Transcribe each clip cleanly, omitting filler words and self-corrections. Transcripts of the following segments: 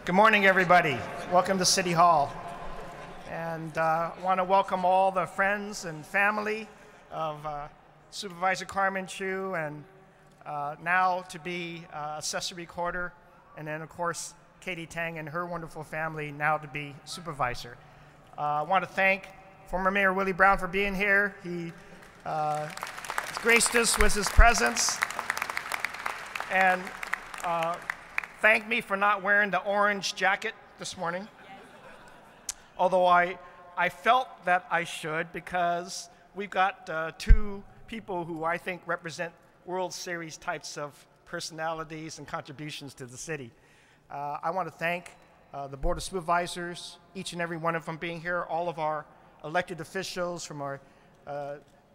Good morning, everybody. Welcome to City Hall. And I want to welcome all the friends and family of Supervisor Carmen Chu and now to be Assessor-Recorder, and then, of course, Katy Tang and her wonderful family now to be Supervisor. I want to thank former Mayor Willie Brown for being here. He graced us with his presence. And thank me for not wearing the orange jacket this morning. Although I felt that I should, because we've got two people who I think represent World Series types of personalities and contributions to the city. I want to thank the Board of Supervisors, each and every one of them being here, all of our elected officials, from our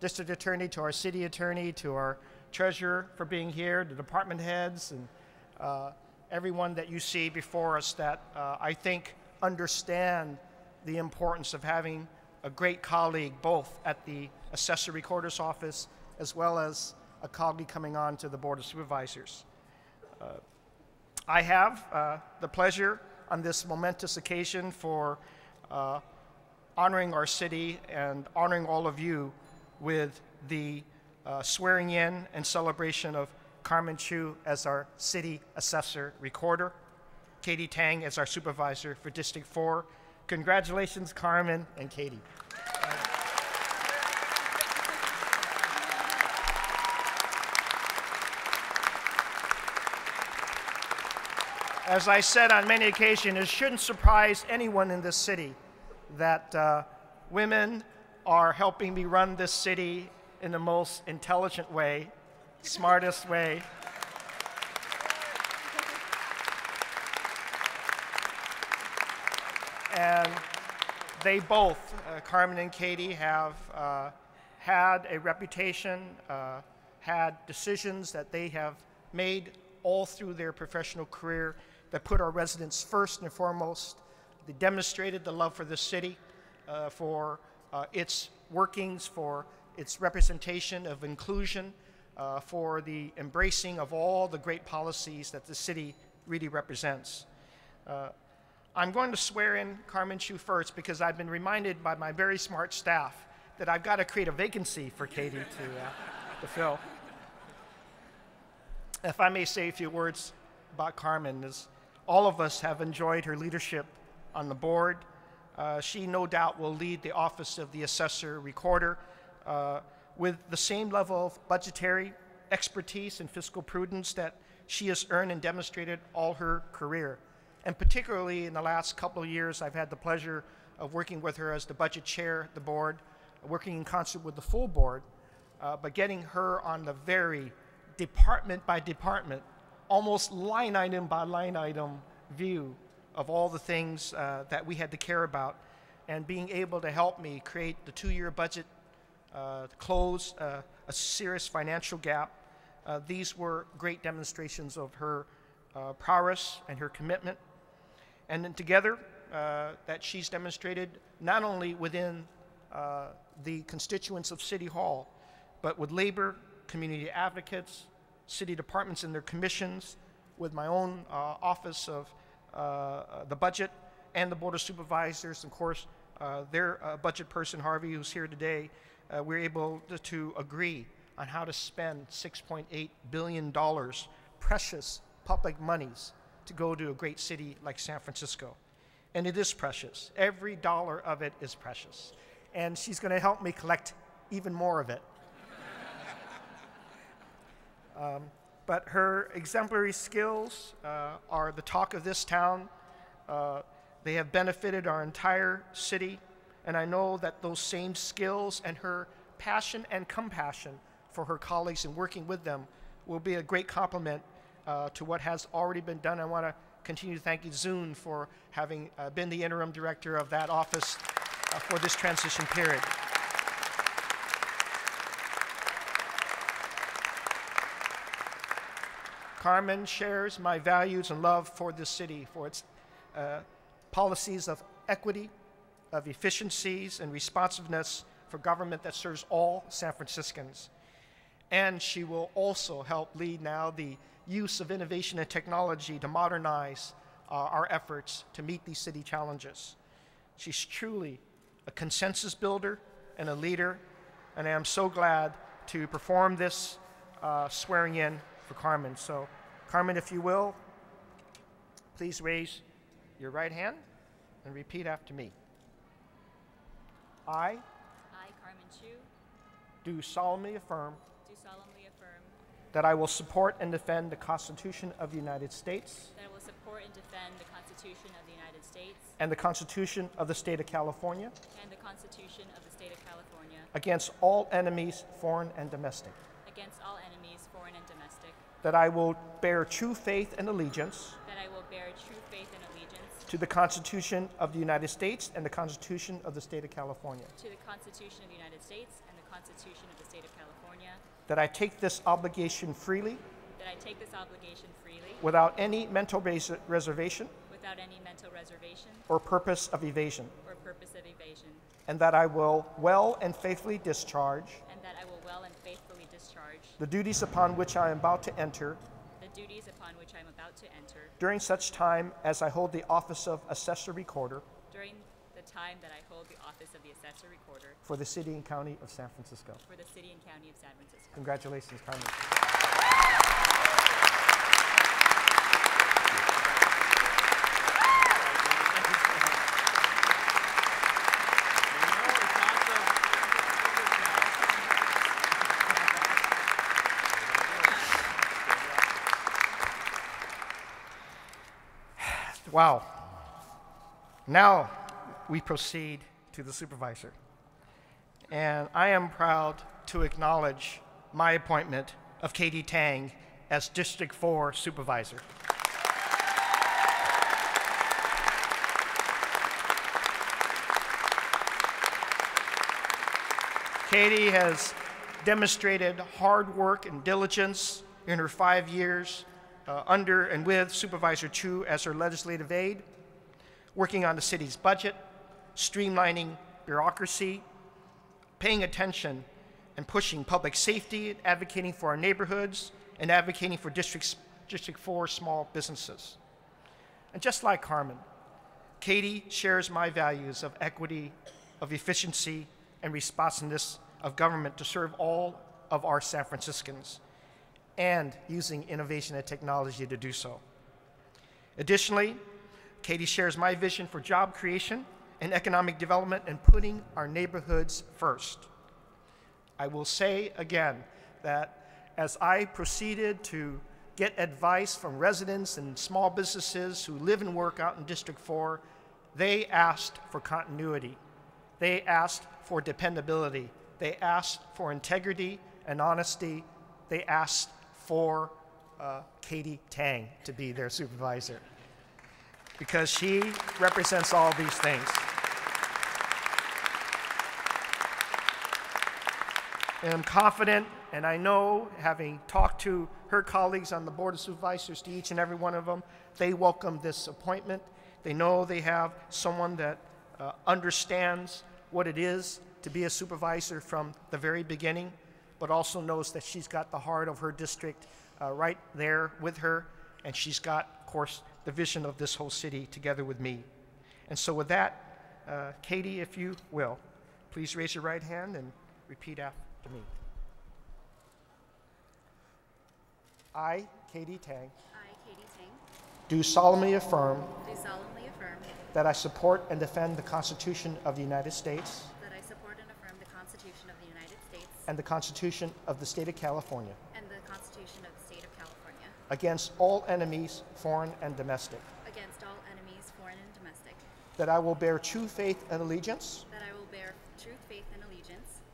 district attorney to our city attorney to our treasurer for being here, the department heads, and everyone that you see before us that I think understand the importance of having a great colleague both at the Assessor-Recorder's office as well as a colleague coming on to the Board of Supervisors. I have the pleasure on this momentous occasion for honoring our city and honoring all of you with the swearing in and celebration of Carmen Chu as our City Assessor-Recorder, Katy Tang as our Supervisor for District 4. Congratulations, Carmen and Katy. As I said on many occasions, it shouldn't surprise anyone in this city that women are helping me run this city in the most intelligent way, smartest way. And they both, Carmen and Katy, have had a reputation, had decisions that they have made all through their professional career that put our residents first and foremost. They demonstrated the love for the city, for its workings, for its representation of inclusion, for the embracing of all the great policies that the city really represents. I'm going to swear in Carmen Chu first because I've been reminded by my very smart staff that I've got to create a vacancy for Katy to fill. If I may say a few words about Carmen, as all of us have enjoyed her leadership on the board. She no doubt will lead the office of the Assessor-Recorder with the same level of budgetary expertise and fiscal prudence that she has earned and demonstrated all her career. And particularly in the last couple of years, I've had the pleasure of working with her as the budget chair of the board, working in concert with the full board, but getting her on the very department by department, almost line item by line item view of all the things that we had to care about, and being able to help me create the 2-year budget, close a serious financial gap. These were great demonstrations of her prowess and her commitment. And then together, that she's demonstrated not only within the constituents of City Hall, but with labor, community advocates, city departments and their commissions, with my own office of the budget and the Board of Supervisors, of course, their budget person, Harvey, who's here today. We're able to agree on how to spend $6.8 billion, precious public monies, to go to a great city like San Francisco. And it is precious. Every dollar of it is precious. And she's going to help me collect even more of it. But her exemplary skills are the talk of this town. They have benefited our entire city. And I know that those same skills and her passion and compassion for her colleagues and working with them will be a great complement to what has already been done. I want to continue to thank Izun for having been the interim director of that office for this transition period. Carmen shares my values and love for this city, for its policies of equity, of efficiencies and responsiveness for government that serves all San Franciscans. And she will also help lead now the use of innovation and technology to modernize our efforts to meet these city challenges. She's truly a consensus builder and a leader, and I am so glad to perform this swearing in for Carmen. So, Carmen, if you will, please raise your right hand and repeat after me. I, Carmen Chu, do solemnly affirm affirm that I will support and defend the Constitution of the United States that I will support and defend the Constitution of the United States and the Constitution of the State of California and the Constitution of the State of California against all enemies, foreign and domestic. against all enemies, foreign and domestic, That I will bear true faith and allegiance that I will bear true faith and allegiance to the Constitution of the United States and the Constitution of the State of California. to the Constitution of the United States and the Constitution of the State of California, That I take this obligation freely that I take this obligation freely without any mental reservation without any mental reservation or purpose of evasion. or purpose of evasion, And that I will well and faithfully discharge and that I will well and faithfully discharge the duties upon which I am about to enter the duties upon which I am about to enter during such time as I hold the office of Assessor-Recorder during the time that I hold the office of the Assessor-Recorder for the City and County of San Francisco. for the City and County of San Francisco. Congratulations, Carmen. Wow. Now we proceed to the supervisor. And I am proud to acknowledge my appointment of Katy Tang as District 4 Supervisor. Katy has demonstrated hard work and diligence in her 5 years under and with Supervisor Chu as her legislative aide, working on the city's budget, streamlining bureaucracy, paying attention and pushing public safety, advocating for our neighborhoods, and advocating for District 4 small businesses. And just like Carmen, Katy shares my values of equity, of efficiency, and responsiveness of government to serve all of our San Franciscans, and using innovation and technology to do so. Additionally, Katy shares my vision for job creation and economic development and putting our neighborhoods first. I will say again that as I proceeded to get advice from residents and small businesses who live and work out in District 4, they asked for continuity. They asked for dependability. They asked for integrity and honesty. They asked for Katy Tang to be their supervisor, because she represents all these things. And I'm confident, and I know, having talked to her colleagues on the Board of Supervisors, to each and every one of them, they welcome this appointment. They know they have someone that understands what it is to be a supervisor from the very beginning, but also knows that she's got the heart of her district right there with her, and she's got, of course, the vision of this whole city together with me. And so with that, Katy, if you will, please raise your right hand and repeat after me. I, Katy Tang, do solemnly affirm that I support and defend the Constitution of the United States and the Constitution of the State of California against all enemies, foreign and domestic. That I will bear true faith and allegiance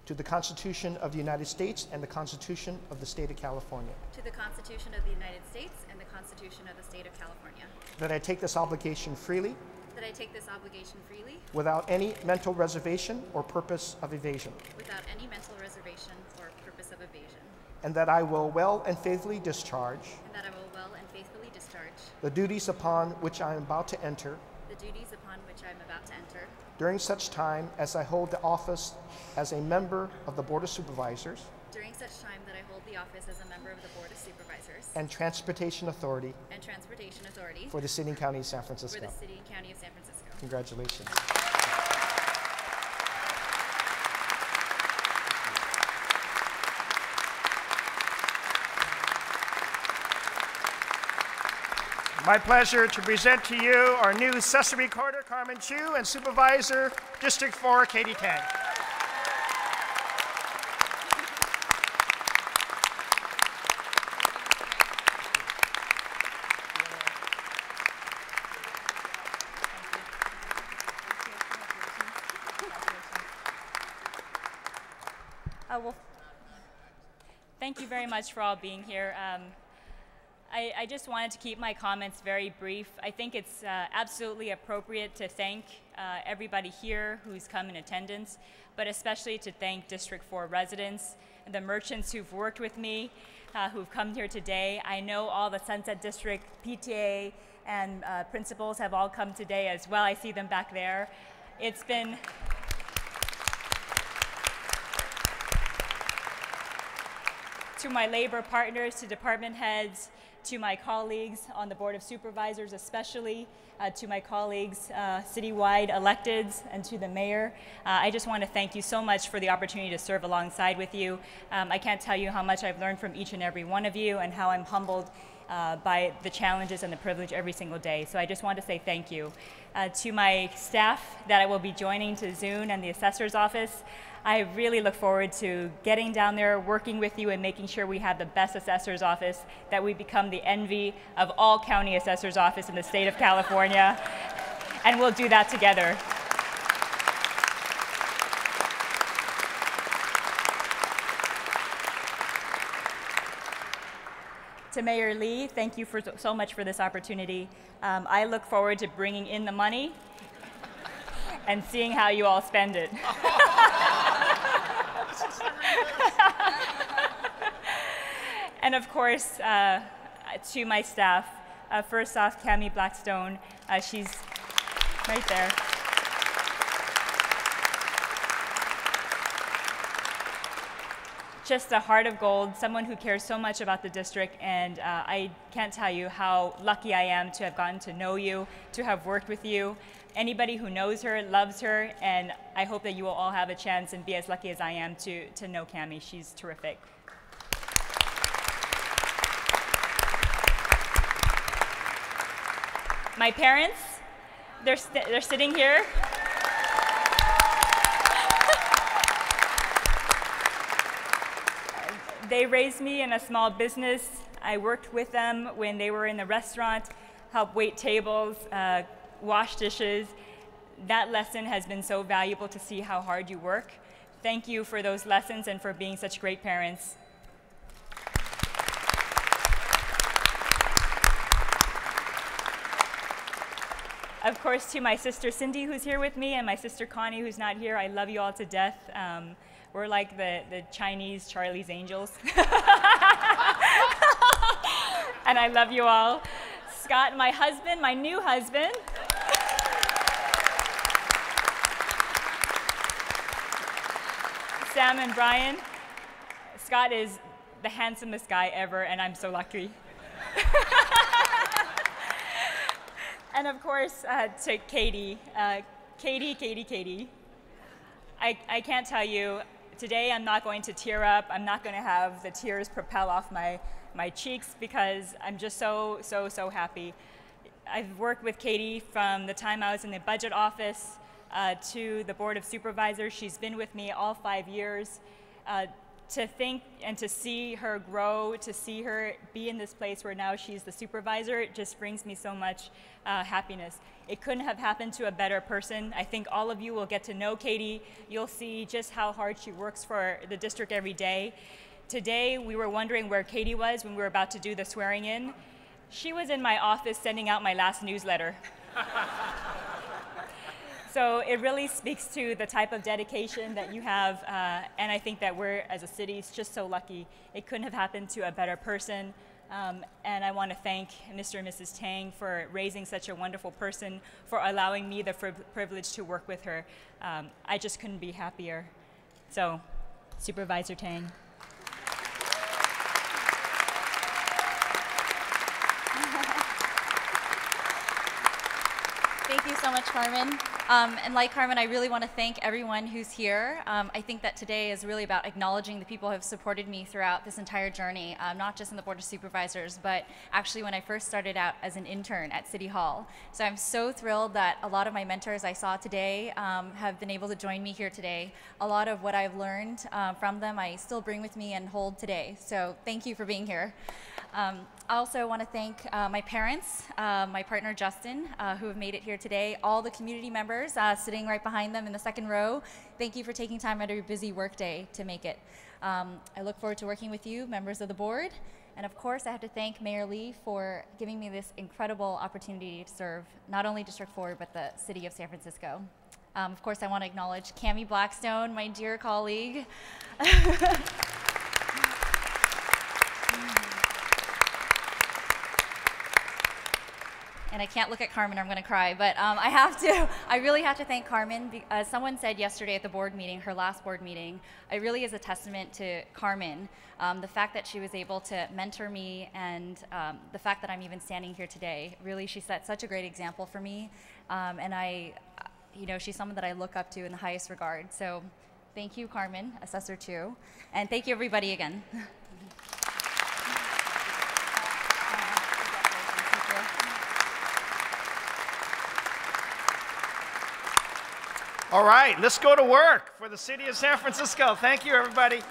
to the Constitution of the United States and the Constitution of the State of California. to the Constitution of the United States and the Constitution of the State of California, That I take this obligation freely that I take this obligation freely without any mental reservation or purpose of evasion. without any mental reservation or purpose of evasion, And that I will well and faithfully discharge and that I will well and faithfully discharge the duties upon which I am about to enter the duties upon which I am about to enter during such time as I hold the office as a member of the Board of Supervisors during such time that I hold the office as a member of the Board of Supervisors and Transportation Authority for the City and County of San Francisco. Congratulations. Congratulations. My pleasure to present to you our new Assessor-Recorder, Carmen Chu, and Supervisor, District 4, Katy Tang. Well, thank you very much for all being here. I just wanted to keep my comments very brief. I think it's absolutely appropriate to thank everybody here who's come in attendance, but especially to thank District 4 residents and the merchants who've worked with me, who've come here today. I know all the Sunset District PTA and principals have all come today as well. I see them back there. It's been to my labor partners, to department heads, to my colleagues on the Board of Supervisors especially, to my colleagues citywide electeds, and to the mayor. I just want to thank you so much for the opportunity to serve alongside with you. I can't tell you how much I've learned from each and every one of you and how I'm humbled by the challenges and the privilege every single day. So I just want to say thank you. To my staff that I will be joining to Zoom and the assessor's office, I really look forward to getting down there, working with you, and making sure we have the best assessor's office, that we become the envy of all county assessor's office in the state of California, and we'll do that together. To Mayor Lee, thank you so much for this opportunity. I look forward to bringing in the money and seeing how you all spend it. And of course, to my staff, first off, Cami Blackstone, she's right there. Just a heart of gold, someone who cares so much about the district, and I can't tell you how lucky I am to have gotten to know you, to have worked with you. Anybody who knows her, loves her, and I hope that you will all have a chance and be as lucky as I am to know Cami. She's terrific. My parents, they're sitting here. They raised me in a small business. I worked with them when they were in the restaurant, helped wait tables, wash dishes. That lesson has been so valuable to see how hard you work. Thank you for those lessons and for being such great parents. Of course, to my sister Cindy, who's here with me, and my sister Connie, who's not here, I love you all to death. We're like the Chinese Charlie's Angels. And I love you all. Scott, my husband, my new husband. Sam and Brian. Scott is the handsomest guy ever, and I'm so lucky. And of course, to Katy. Katy. I can't tell you, today I'm not going to tear up. I'm not going to have the tears propel off my cheeks because I'm just so happy. I've worked with Katy from the time I was in the budget office to the Board of Supervisors. She's been with me all 5 years. To think and to see her grow, to see her be in this place where now she's the supervisor, it just brings me so much happiness. It couldn't have happened to a better person. I think all of you will get to know Katy. You'll see just how hard she works for the district every day. Today, we were wondering where Katy was when we were about to do the swearing in. She was in my office sending out my last newsletter. So it really speaks to the type of dedication that you have, and I think that we're, as a city, just so lucky. It couldn't have happened to a better person, and I want to thank Mr. and Mrs. Tang for raising such a wonderful person, for allowing me the privilege to work with her. I just couldn't be happier. So, Supervisor Tang. Thank you so much, Carmen. And like Carmen, I really want to thank everyone who's here. I think that today is really about acknowledging the people who have supported me throughout this entire journey, not just in the Board of Supervisors, but actually when I first started out as an intern at City Hall. So I'm so thrilled that a lot of my mentors I saw today have been able to join me here today. A lot of what I've learned from them I still bring with me and hold today. So thank you for being here. I also want to thank my parents, my partner Justin, who have made it here today, all the community members sitting right behind them in the second row. Thank you for taking time out of your busy workday to make it. I look forward to working with you, members of the board. And of course, I have to thank Mayor Lee for giving me this incredible opportunity to serve not only District 4, but the city of San Francisco. Of course, I want to acknowledge Cammie Blackstone, my dear colleague. And I can't look at Carmen or I'm going to cry, but I really have to thank Carmen. Someone said yesterday at the board meeting, her last board meeting, it really is a testament to Carmen. The fact that she was able to mentor me and the fact that I'm even standing here today, really she set such a great example for me. And she's someone that I look up to in the highest regard. So thank you, Carmen, Assessor Chu. And thank you, everybody, again. All right, let's go to work for the city of San Francisco. Thank you, everybody.